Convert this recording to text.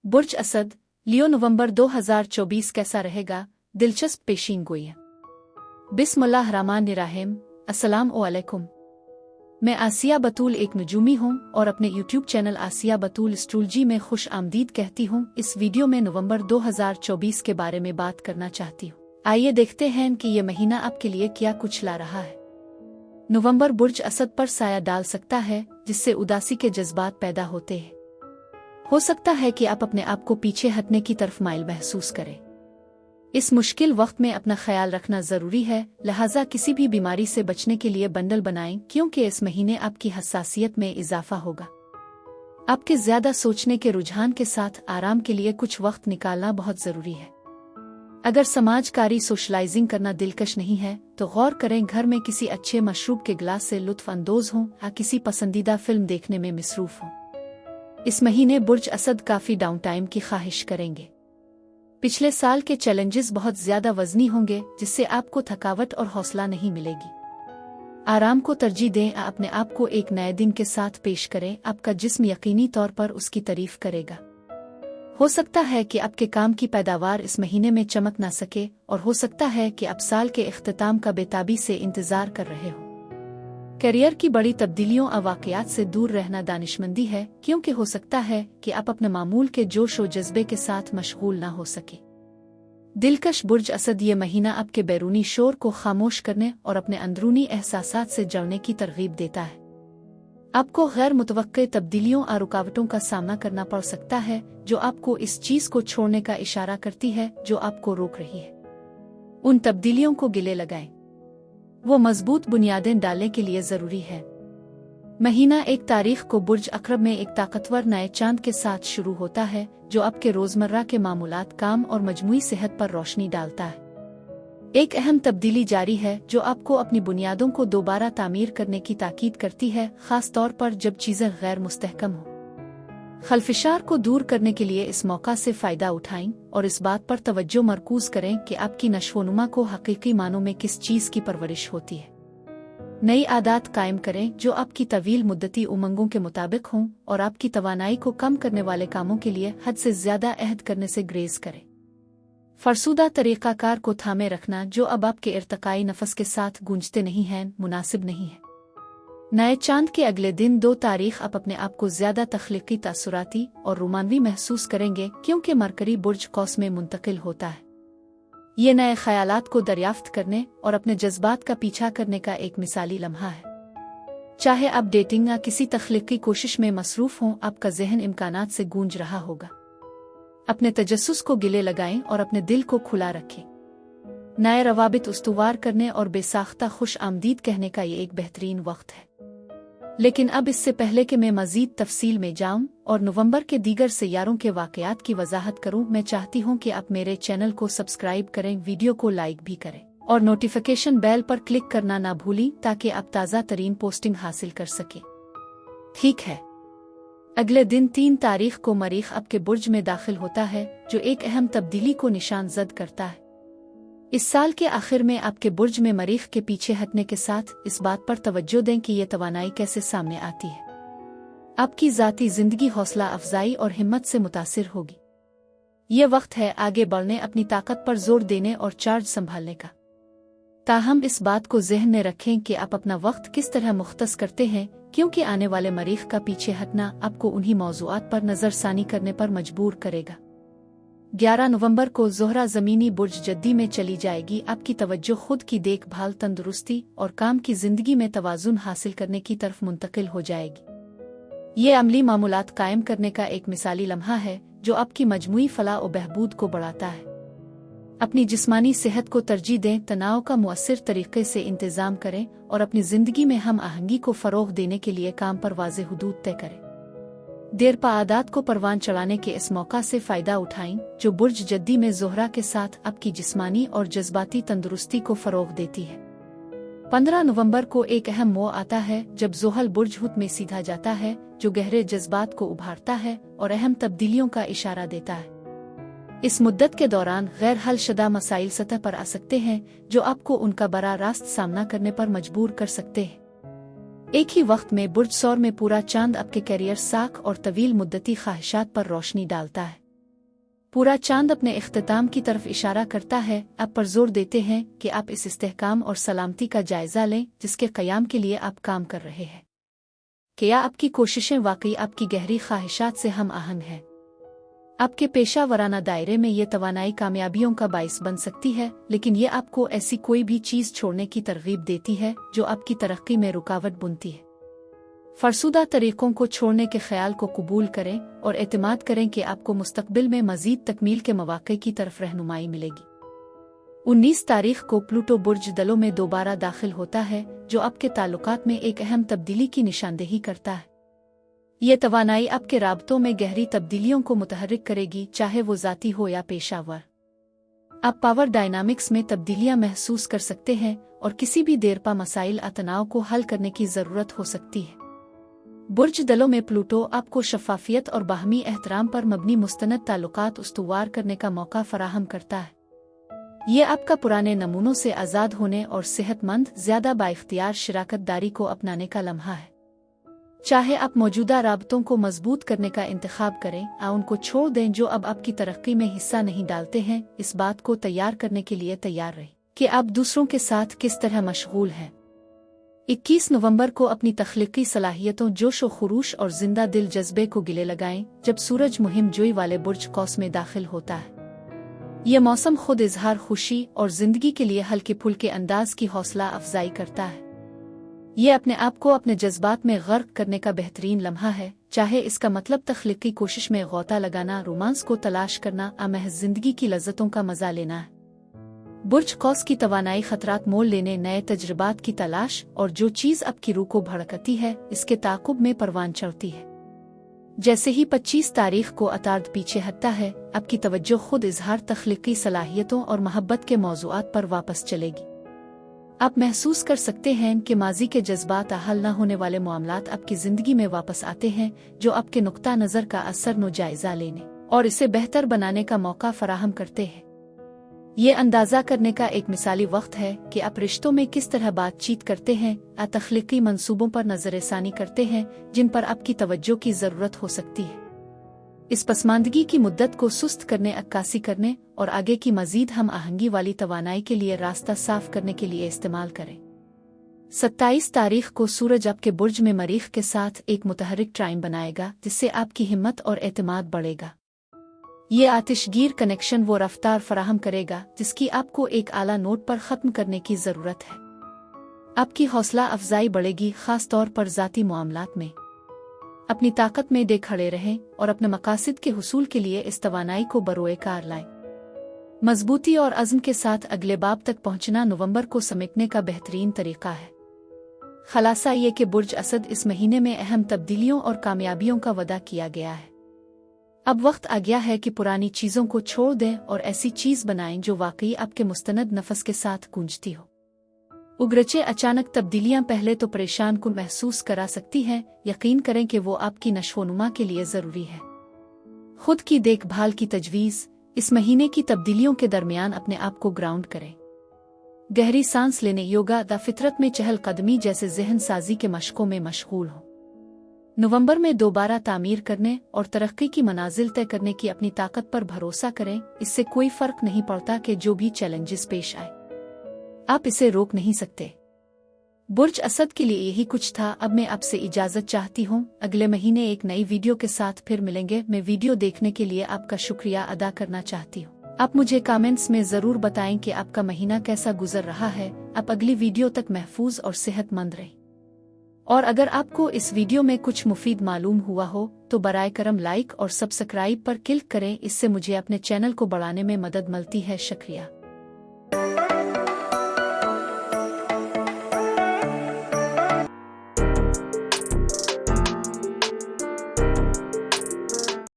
बुर्ज असद, लियो नवंबर 2024 कैसा रहेगा? दिलचस्प पेशीन गोई। बिस्मिल्लाहिर्रहमानिर्रहीम। अस्सलाम वालेकुम। मैं आसिया बतूल एक नजूमी हूँ और अपने यूट्यूब चैनल आसिया बतूल एस्ट्रोलॉजी में खुश आमदीद कहती हूँ। इस वीडियो में नवंबर 2024 के बारे में बात करना चाहती हूँ। आइए देखते हैं कि ये महीना आपके लिए क्या कुछ ला रहा है। नवंबर बुर्ज असद पर साया डाल सकता है, जिससे उदासी के जज्बात पैदा होते हैं। हो सकता है कि आप अपने आप को पीछे हटने की तरफ माइल महसूस करें। इस मुश्किल वक्त में अपना ख्याल रखना जरूरी है, लिहाजा किसी भी बीमारी से बचने के लिए बंडल बनाएं, क्योंकि इस महीने आपकी हसासियत में इजाफा होगा। आपके ज्यादा सोचने के रुझान के साथ आराम के लिए कुछ वक्त निकालना बहुत जरूरी है। अगर समाजकारी सोशलाइजिंग करना दिलकश नहीं है तो गौर करें, घर में किसी अच्छे मशरूब के गिलास से लुत्फ अंदोज हों या किसी पसंदीदा फिल्म देखने में मसरूफ हों। इस महीने बुर्ज असद काफी डाउन टाइम की ख्वाहिश करेंगे। पिछले साल के चैलेंजेस बहुत ज्यादा वजनी होंगे, जिससे आपको थकावट और हौसला नहीं मिलेगी। आराम को तरजीह दें, अपने आप को एक नए दिन के साथ पेश करें। आपका जिस्म यकीनी तौर पर उसकी तारीफ करेगा। हो सकता है कि आपके काम की पैदावार इस महीने में चमक ना सके, और हो सकता है कि आप साल के इख्तिताम का बेताबी से इंतजार कर रहे हो। करियर की बड़ी तब्दीलियों और वाकयात से दूर रहना दानिशमंदी है, क्योंकि हो सकता है कि आप अपने मामूल के जोश और जज्बे के साथ मशगूल ना हो सके। दिलकश बुर्ज असद ये महीना आपके बैरूनी शोर को खामोश करने और अपने अंदरूनी एहसासात से जुड़ने की तरगीब देता है। आपको गैर मुतवक्के तब्दीलियों और रुकावटों का सामना करना पड़ सकता है, जो आपको इस चीज को छोड़ने का इशारा करती है जो आपको रोक रही है। उन तब्दीलियों को गिले लगाएं। वो मजबूत बुनियादें डालने के लिए जरूरी है। महीना 1 तारीख को बुर्ज अकरब में एक ताकतवर नए चांद के साथ शुरू होता है, जो आपके रोजमर्रा के मामूलात, काम और मजमूई सेहत पर रोशनी डालता है। एक अहम तब्दीली जारी है जो आपको अपनी बुनियादों को दोबारा तामीर करने की ताकीद करती है, खास तौर पर जब चीजें गैर मुस्तहकम हो। खलफिशार को दूर करने के लिए इस मौका से फायदा उठाएं और इस बात पर तवज्जो मरकूज करें कि आपकी नशोनुमा को हकीकी मानों में किस चीज की परवरिश होती है। नई आदत कायम करें जो आपकी तवील मुद्दती उमंगों के मुताबिक हों और आपकी तवानाई को कम करने वाले कामों के लिए हद से ज्यादा अहद करने से ग्रेज करें। फरसूदा तरीकाकार को थामे रखना जो अब आपके इर्तकाई नफस के साथ गूंजते नहीं हैं, मुनासिब नहीं है। नए चांद के अगले दिन 2 तारीख आप अपने आप को ज्यादा तख्लीकी, तासुराती और रोमानवी महसूस करेंगे, क्योंकि मरकरी बुर्ज कौस में मुंतकिल होता है। ये नए ख्यालात को दरियाफ्त करने और अपने जज्बात का पीछा करने का एक मिसाली लम्हा है। चाहे आप डेटिंग या किसी तख्लीकी कोशिश में मसरूफ हों, आपका जहन इम्कानात से गूंज रहा होगा। अपने तजस्सुस को गिले लगाएं और अपने दिल को खुला रखें। नए रवाबित उस्तुवार करने और बेसाख्ता खुश आमदीद कहने का ये एक बेहतरीन वक्त है। लेकिन अब इससे पहले कि मैं मजीद तफसील में जाऊं और नवंबर के दीगर सियारों के वाकयात की वजाहत करूं, मैं चाहती हूं कि आप मेरे चैनल को सब्सक्राइब करें, वीडियो को लाइक भी करें और नोटिफिकेशन बेल पर क्लिक करना ना भूलें, ताकि आप ताज़ा तरीन पोस्टिंग हासिल कर सकें। ठीक है। अगले दिन 3 तारीख को मरीख आपके बुर्ज में दाखिल होता है, जो एक अहम तब्दीली को निशान जद करता है। इस साल के आखिर में आपके बुर्ज में मरीख के पीछे हटने के साथ इस बात पर तवज्जो दें कि ये तवानाई कैसे सामने आती है। आपकी ज़ाती जिंदगी हौसला अफजाई और हिम्मत से मुतासिर होगी। ये वक्त है आगे बढ़ने, अपनी ताकत पर जोर देने और चार्ज संभालने का। ताहम इस बात को ज़हन में रखें कि आप अपना वक्त किस तरह मुख्तस करते हैं, क्योंकि आने वाले मरीख का पीछे हटना आपको उन्हीं मौज़ूआत पर नज़रसानी करने पर मजबूर करेगा। 11 नवंबर को ज़ोहरा ज़मीनी बुर्ज जद्दी में चली जाएगी। आपकी तवज्जो खुद की देखभाल, तंदुरुस्ती और काम की जिंदगी में तवाज़ुन हासिल करने की तरफ मुंतकिल हो जाएगी। ये अमली मामूलात कायम करने का एक मिसाली लम्हा है, जो आपकी मजमूई फलाह और बहबूद को बढ़ाता है। अपनी जिस्मानी सेहत को तरजीह दें, तनाव का मुअस्सिर तरीके से इंतज़ाम करें और अपनी जिंदगी में हम आहंगी को फ़रोग़ देने के लिए काम पर वाज़ेह हुदूद तय करें। देर पा आदात को परवान चढ़ाने के इस मौका से फायदा उठाएं, जो बुर्ज जद्दी में ज़ोहरा के साथ आपकी जिस्मानी और जज्बाती तंदुरुस्ती को फ़रोग़ देती है। 15 नवंबर को एक अहम मोड़ आता है जब ज़ोहल बुर्ज हुत में सीधा जाता है, जो गहरे जज्बात को उभारता है और अहम तब्दीलियों का इशारा देता है। इस मुद्दत के दौरान गैर हल शुदा मसाइल सतह पर आ सकते हैं, जो आपको उनका बराह रास्त सामना करने पर मजबूर कर सकते हैं। एक ही वक्त में बुर्ज सौर में पूरा चांद आपके करियर, साख और तवील मुद्दती ख्वाहिशात पर रोशनी डालता है। पूरा चांद अपने इख्तिताम की तरफ इशारा करता है, आप पर जोर देते हैं कि आप इस इस्तेहकाम और सलामती का जायजा लें जिसके क़याम के लिए आप काम कर रहे हैं। क्या आपकी कोशिशें वाकई आपकी गहरी ख्वाहिशात से हम आहंग हैं? आपके पेशा वराना दायरे में ये तवानाई कामयाबियों का बाइस बन सकती है, लेकिन ये आपको ऐसी कोई भी चीज़ छोड़ने की तरगीब देती है जो आपकी तरक्की में रुकावट बुनती है। फरसुदा तरीक़ों को छोड़ने के ख्याल को कबूल करें और एतमाद करें कि आपको मुस्तक़बिल में मज़ीद तकमील के मौक़े की तरफ रहनुमाई मिलेगी। 19 तारीख को प्लूटो बुर्ज दलों में दोबारा दाखिल होता है, जो आपके ताल्लुकात में एक अहम तब्दीली की निशानदेही करता है। ये तवानाई आपके राबतों में गहरी तब्दीलियों को मुतहर्रिक करेगी, चाहे वो ज़ाती हो या पेशावर। आप पावर डायनामिक्स में तब्दीलियां महसूस कर सकते हैं और किसी भी देरपा मसाइल तनाव को हल करने की ज़रूरत हो सकती है। बुर्ज दलों में प्लूटो आपको शफ़ाफ़ियत और बाहमी एहतराम पर मबनी मुस्तनद ताल्लुकात उस्तुवार करने का मौका फराहम करता है। ये आपका पुराने नमूनों से आज़ाद होने और सेहतमंद, ज़्यादा बाइख्तियार शराकत दारी को अपनाने का लम्हा है। चाहे आप मौजूदा राबतों को मजबूत करने का इंतखाब करें या उनको छोड़ दें जो अब आपकी तरक्की में हिस्सा नहीं डालते हैं, इस बात को तैयार करने के लिए तैयार रहें कि आप दूसरों के साथ किस तरह मशगूल हैं। 21 नवंबर को अपनी तख्लीकी सलाहियतों, जोश व खुरूश और जिंदा दिल जज्बे को गिले लगाएं जब सूरज मुहिम जोई वाले बुर्ज कौस में दाखिल होता है। यह मौसम खुद इजहार खुशी और जिंदगी के लिए हल्के फुल्के अंदाज की हौसला अफजाई करता है। ये अपने आप को अपने जज्बात में गर्क करने का बेहतरीन लम्हा है, चाहे इसका मतलब तख्लीकी कोशिश में गौता लगाना, रोमांस को तलाश करना या महज जिंदगी की लज्जतों का मजा लेना है। बुर्ज कौस की तवानाई खतरात मोल लेने, नए तजुर्बात की तलाश और जो चीज़ आपकी रूह को भड़कती है इसके ताकुब में परवान चढ़ती है। जैसे ही 25 तारीख को अतार्द पीछे हटता है, आपकी तवज्जो खुद इजहार, तख्लीकी सलाहियतों और मोहब्बत के मौज़ूआत पर वापस चलेगी। आप महसूस कर सकते हैं कि माजी के जज्बात हल न होने वाले मामलात आपकी ज़िंदगी में वापस आते हैं, जो आपके नुक्ता नज़र का असर नो जायज़ा लेने और इसे बेहतर बनाने का मौका फराहम करते हैं। ये अंदाज़ा करने का एक मिसाली वक्त है कि आप रिश्तों में किस तरह बातचीत करते हैं या तख्लीकी मंसूबों पर नज़रसानी करते हैं जिन पर आपकी तवज्जो की ज़रूरत हो सकती है। इस पसमानदगी की मुद्दत को सुस्त करने, अक्कासी करने और आगे की मजीद हम आहंगी वाली तवानाई के लिए रास्ता साफ करने के लिए इस्तेमाल करें। 27 तारीख को सूरज आपके बुर्ज में मरीख के साथ एक मुतहर्रिक ट्राइन बनाएगा, जिससे आपकी हिम्मत और एतमाद बढ़ेगा। ये आतिशगीर कनेक्शन वो रफ्तार फराहम करेगा जिसकी आपको एक आला नोट पर ख़त्म करने की ज़रूरत है। आपकी हौसला अफजाई बढ़ेगी, ख़ास तौर पर ज़ाती मामलात में। अपनी ताकत में डे खड़े रहें और अपने मकासद के हुसूल के लिए इस तवानाई को बरोए कार लाएं। मजबूती और अज़्म के साथ अगले बाब तक पहुंचना नवंबर को समेटने का बेहतरीन तरीका है। खलासा ये कि बुर्ज असद इस महीने में अहम तब्दीलियों और कामयाबियों का वदा किया गया है। अब वक्त आ गया है कि पुरानी चीज़ों को छोड़ दें और ऐसी चीज़ बनाएं जो वाकई आपके मुस्तनद नफस के साथ गूंजती हो। उगरचे अचानक तब्दीलियां पहले तो परेशान को महसूस करा सकती हैं, यकीन करें कि वो आपकी नशोनुमा के लिए ज़रूरी है। खुद की देखभाल की तजवीज़, इस महीने की तब्दीलियों के दरमियान अपने आप को ग्राउंड करें। गहरी सांस लेने, योगा द फितरत में चहलकदमी जैसे जहन साजी के मशकों में मशगूल हो। नवंबर में दोबारा तामीर करने और तरक्की की मनाजिल तय करने की अपनी ताकत पर भरोसा करें। इससे कोई फ़र्क नहीं पड़ता कि जो भी चैलेंजेस पेश आए, आप इसे रोक नहीं सकते। बुर्ज असद के लिए यही कुछ था। अब मैं आपसे इजाज़त चाहती हूँ। अगले महीने एक नई वीडियो के साथ फिर मिलेंगे। मैं वीडियो देखने के लिए आपका शुक्रिया अदा करना चाहती हूँ। आप मुझे कमेंट्स में ज़रूर बताएं कि आपका महीना कैसा गुजर रहा है। आप अगली वीडियो तक महफूज और सेहतमंद रहें। और अगर आपको इस वीडियो में कुछ मुफीद मालूम हुआ हो तो बराए करम लाइक और सब्सक्राइब पर क्लिक करें। इससे मुझे अपने चैनल को बढ़ाने में मदद मिलती है। शुक्रिया।